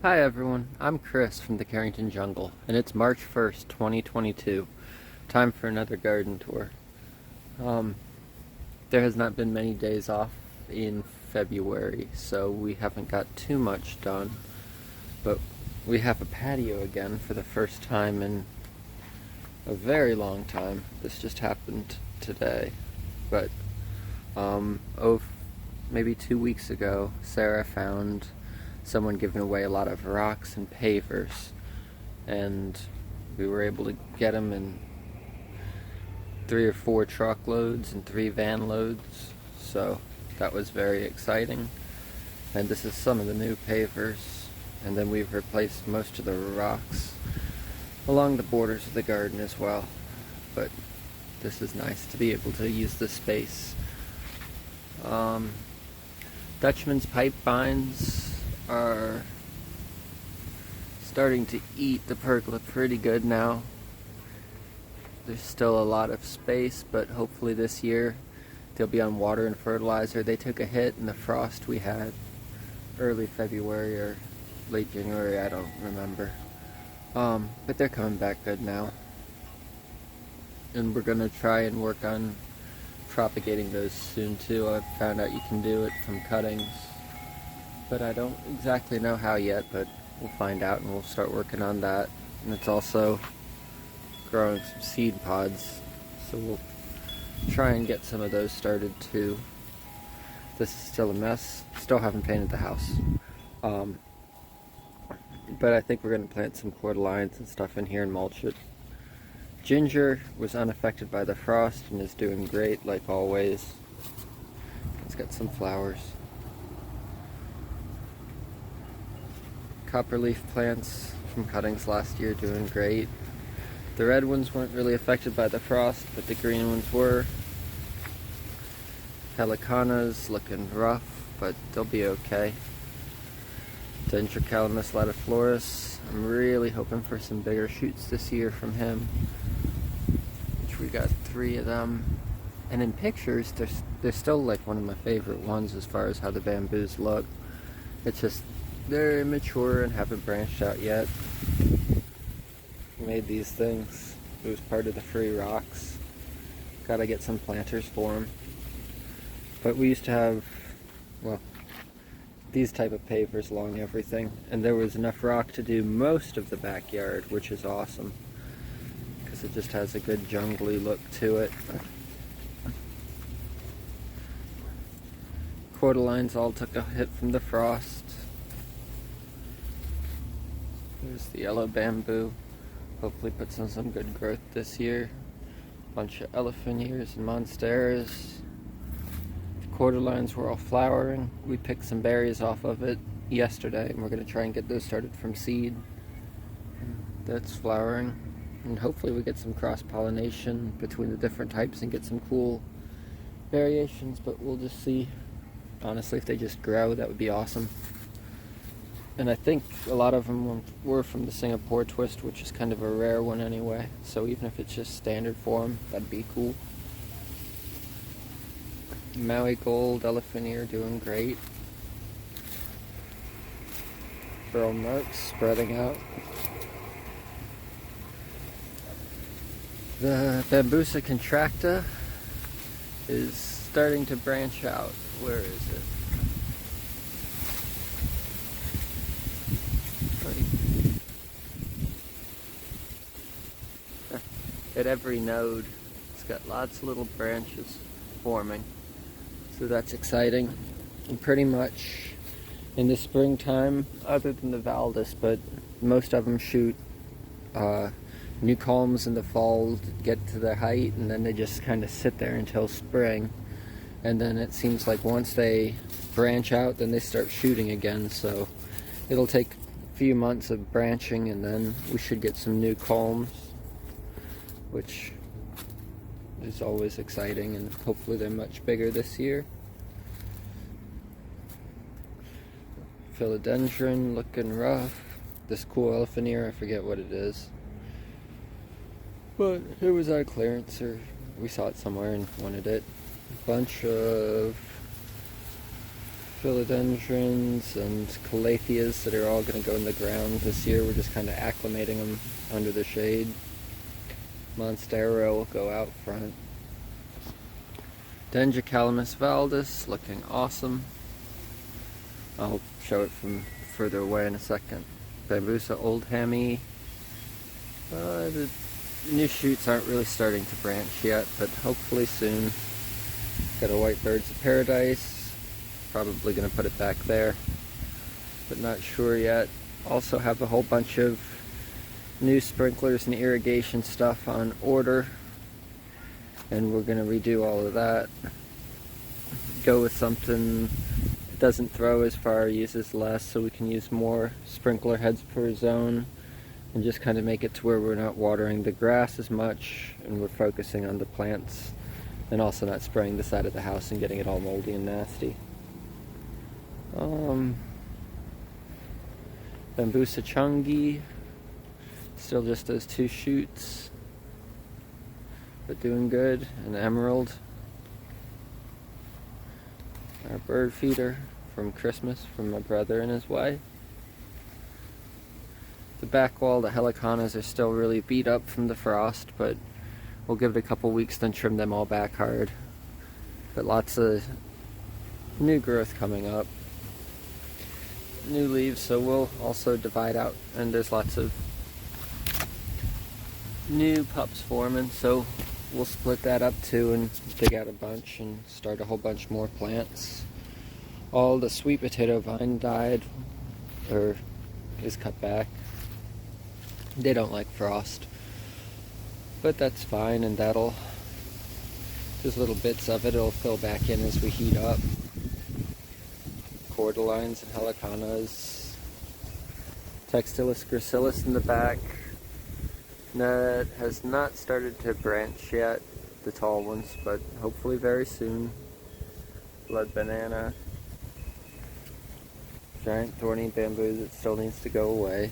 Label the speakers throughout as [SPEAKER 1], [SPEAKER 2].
[SPEAKER 1] Hi everyone, I'm Chris from the Carrington Jungle, and it's March 1st, 2022. Time for another garden tour. There has not been many days off in February, so we haven't got too much done, but we have a patio again for the first time in a very long time. This just happened today, but maybe 2 weeks ago, Sarah found someone giving away a lot of rocks and pavers, and we were able to get them in 3 or 4 truckloads and 3 van loads, so that was very exciting. And this is some of the new pavers, and then we've replaced most of the rocks along the borders of the garden as well. But this is nice to be able to use the space. Dutchman's pipe vines are starting to eat the pergola pretty good now. There's still a lot of space, but hopefully this year they'll be on water and fertilizer. They took a hit in the frost we had early February or late January, I don't remember. But they're coming back good now. And we're gonna try and work on propagating those soon too. I've found out you can do it from cuttings, but I don't exactly know how yet, but we'll find out and we'll start working on that. And it's also growing some seed pods, so we'll try and get some of those started too. This is still a mess. Still haven't painted the house. But I think we're going to plant some cordylines and stuff in here and mulch it. Ginger was unaffected by the frost and is doing great like always. It's got some flowers. Copperleaf plants from cuttings last year doing great. The red ones weren't really affected by the frost, but the green ones were. Pelicanas looking rough, but they'll be okay. Dendrocalamus latiflorus, I'm really hoping for some bigger shoots this year from him, which we got 3 of them. And in pictures, they're still like one of my favorite ones as far as how the bamboos look. It's just they're immature and haven't branched out yet. Made these things. It was part of the free rocks. Gotta get some planters for them. But we used to have, well, these type of pavers along everything, and there was enough rock to do most of the backyard, which is awesome because it just has a good jungly look to it. Cordylines all took a hit from the frost. There's the yellow bamboo. Hopefully puts on some good growth this year. Bunch of elephant ears and monsteras. The cordylines were all flowering. We picked some berries off of it yesterday, and we're going to try and get those started from seed. That's flowering. And hopefully we get some cross-pollination between the different types and get some cool variations, but we'll just see. Honestly, if they just grow, that would be awesome. And I think a lot of them were from the Singapore twist, which is kind of a rare one anyway. So even if it's just standard form, that'd be cool. Maui gold, elephant ear doing great. Pearl marks spreading out. The Bambusa contracta is starting to branch out. Where is it? At every node, it's got lots of little branches forming, so that's exciting. And pretty much in the springtime, other than the Valdis, but most of them shoot new culms in the fall to get to their height, and then they just kind of sit there until spring, and then it seems like once they branch out, then they start shooting again. So it'll take a few months of branching, and then we should get some new culms, which is always exciting, and hopefully they're much bigger this year. Philodendron looking rough. This cool elephant ear, I forget what it is, but it was our clearance, or we saw it somewhere and wanted it. A bunch of philodendrons and calatheas that are all going to go in the ground this year. We're just kind of acclimating them under the shade. Monstera will go out front. Dendrocalamus valdis looking awesome. I'll show it from further away in a second. Bambusa old hammy. The new shoots aren't really starting to branch yet, but hopefully soon. Got a white birds of paradise. Probably going to put it back there, but not sure yet. Also have a whole bunch of new sprinklers and irrigation stuff on order, and we're going to redo all of that. Go with something that doesn't throw as far, uses less, so we can use more sprinkler heads per zone, and just kind of make it to where we're not watering the grass as much and we're focusing on the plants, and also not spraying the side of the house and getting it all moldy and nasty. Bambusa chungi, still just those 2 shoots, but doing good. An emerald, our bird feeder from Christmas from my brother and his wife. The back wall, the heliconas are still really beat up from the frost, but we'll give it a couple weeks, then trim them all back hard. But lots of new growth coming up, new leaves, so we'll also divide out, and there's lots of new pups forming, so we'll split that up too and dig out a bunch and start a whole bunch more plants. All the sweet potato vine died, or is cut back. They don't like frost, but that's fine, and that'll, just little bits of it, it'll fill back in as we heat up. Cordylines and heliconas. Textilis gracilis in the back. That has not started to branch yet, the tall ones, but hopefully very soon. Blood banana. Giant thorny bamboo that still needs to go away.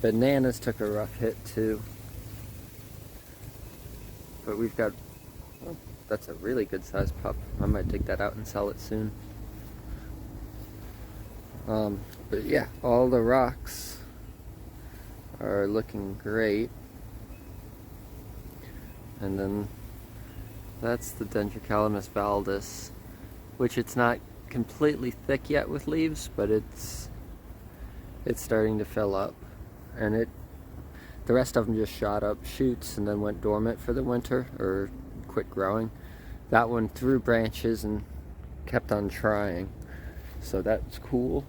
[SPEAKER 1] Bananas took a rough hit too. But we've got, oh, that's a really good sized pup. I might dig that out and sell it soon. But yeah, all the rocks are looking great. And then that's the Dendrocalamus valdis, which it's not completely thick yet with leaves, but it's starting to fill up. And the rest of them just shot up shoots and then went dormant for the winter, or quit growing. That one threw branches and kept on trying, so that's cool.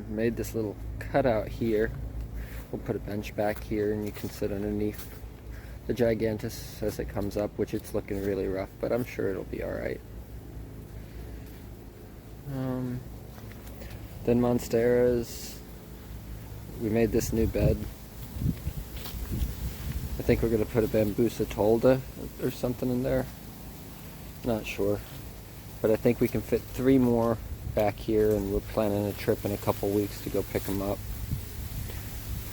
[SPEAKER 1] Made this little cutout here. We'll put a bench back here and you can sit underneath the gigantus as it comes up, which it's looking really rough, but I'm sure it'll be alright. Then monsteras. We made this new bed. I think we're going to put a bambusa tolda or something in there. Not sure. But I think we can fit 3 more back here, and we're planning a trip in a couple weeks to go pick them up.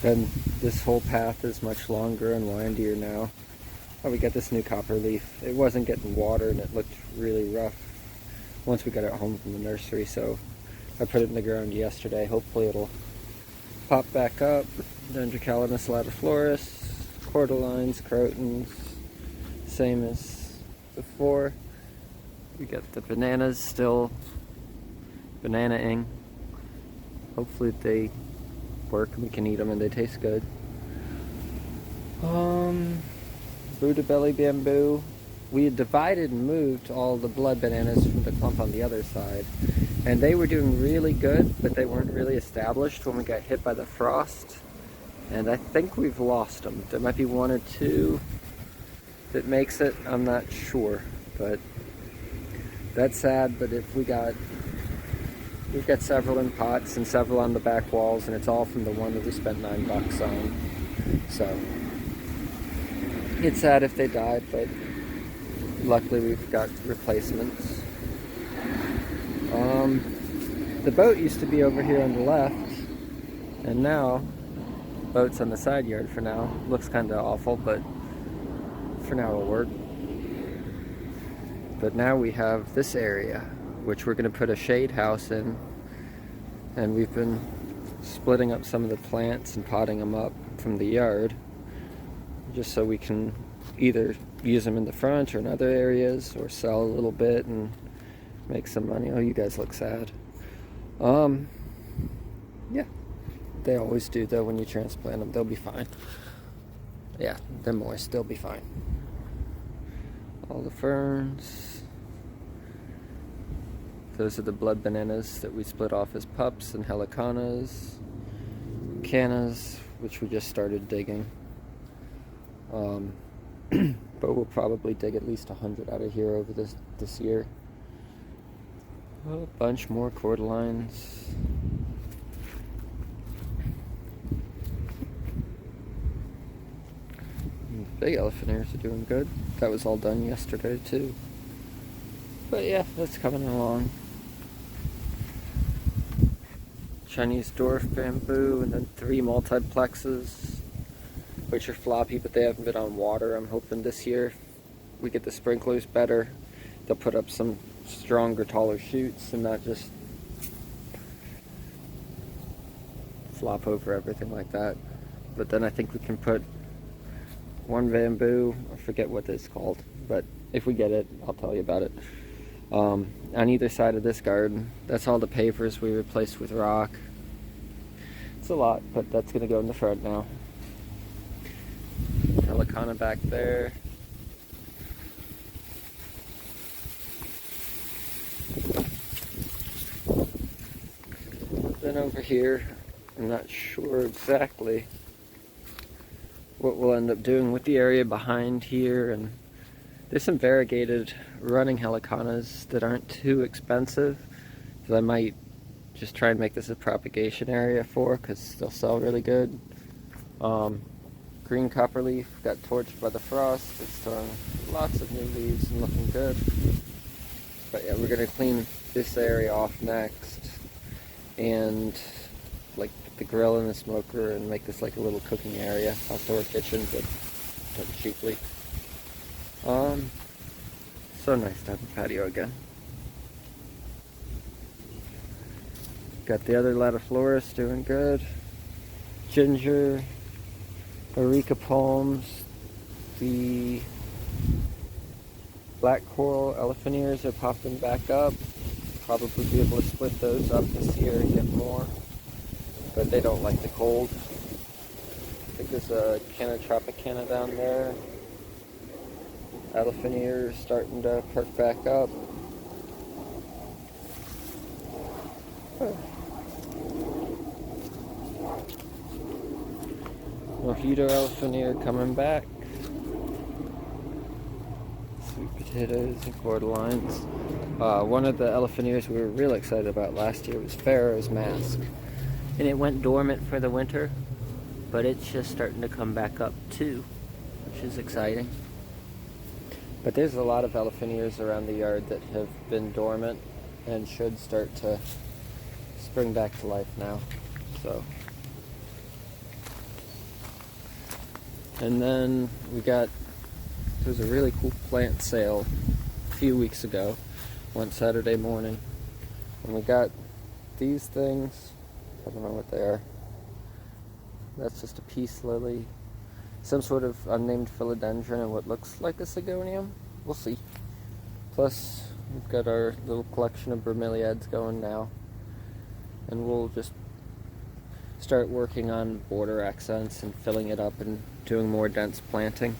[SPEAKER 1] Then this whole path is much longer and windier now. Oh, we got this new copper leaf. It wasn't getting water and it looked really rough once we got it home from the nursery, so I put it in the ground yesterday. Hopefully it'll pop back up. Dendrocalamus latifloris, cordylines, crotons, same as before. We got the bananas still banana-ing. Hopefully they work and we can eat them and they taste good. Buddha belly bamboo. We had divided and moved all the blood bananas from the clump on the other side, and they were doing really good, but they weren't really established when we got hit by the frost, and I think we've lost them. There might be 1 or 2 that makes it, I'm not sure, but that's sad. But if we've got several in pots and several on the back walls, and it's all from the one that we spent $9 on, so it's sad if they died, but luckily we've got replacements. The boat used to be over here on the left, and now boat's on the side yard for now. Looks kind of awful, but for now it'll work. But now we have this area, which we're going to put a shade house in. And we've been splitting up some of the plants and potting them up from the yard, just so we can either use them in the front or in other areas, or sell a little bit and make some money. Oh, you guys look sad. Yeah, they always do though when you transplant them. They'll be fine. Yeah, they're moist, they'll be fine. All the ferns. Those are the blood bananas that we split off as pups, and helicanas, cannas, which we just started digging. But we'll probably dig at least 100 out of here over this year. A bunch more cordylines. Big elephant ears are doing good. That was all done yesterday too. But yeah, that's coming along. Chinese dwarf bamboo, and then 3 multiplexes, which are floppy, but they haven't been on water. I'm hoping this year we get the sprinklers better. They'll put up some stronger, taller shoots and not just flop over everything like that. But then I think we can put 1 bamboo, I forget what it's called, but if we get it, I'll tell you about it. On either side of this garden. That's all the pavers we replaced with rock. It's a lot, but that's going to go in the front now. Helicana back there. Then over here, I'm not sure exactly what we'll end up doing with the area behind here, and there's some variegated running helicanas that aren't too expensive, so I might just try and make this a propagation area for, because they'll sell really good. Green copperleaf got torched by the frost. It's throwing lots of new leaves and looking good. But yeah, we're going to clean this area off next, and like the grill and the smoker, and make this like a little cooking area, outdoor kitchen, but done cheaply. So nice to have a patio again. Got the other Lattiflorus doing good. Ginger, Areca palms, the black coral elephant ears are popping back up. Probably be able to split those up this year and get more, but they don't like the cold. I think there's a Canna Tropicana down there. Elephant ears starting to perk back up. Mojito elephant ear coming back. Sweet potatoes and cordylines. One of the elephant ears we were real excited about last year was Pharaoh's Mask. And it went dormant for the winter, but it's just starting to come back up too, which is exciting. But there's a lot of elephant ears around the yard that have been dormant and should start to spring back to life now. So, and then there was a really cool plant sale a few weeks ago, one Saturday morning, and we got these things. I don't know what they are. That's just a peace lily, some sort of unnamed philodendron, and what looks like a sigonium. We'll see. Plus, we've got our little collection of bromeliads going now, and we'll just start working on border accents and filling it up and doing more dense planting.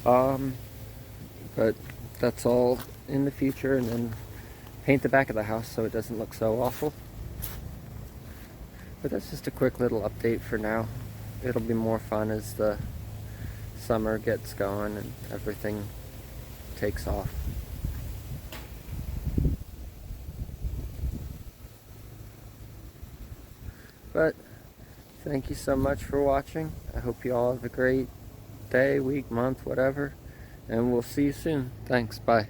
[SPEAKER 1] But that's all in the future, and then paint the back of the house so it doesn't look so awful. But that's just a quick little update for now. It'll be more fun as the summer gets going and everything takes off. But thank you so much for watching. I hope you all have a great day, week, month, whatever. And we'll see you soon. Thanks. Bye.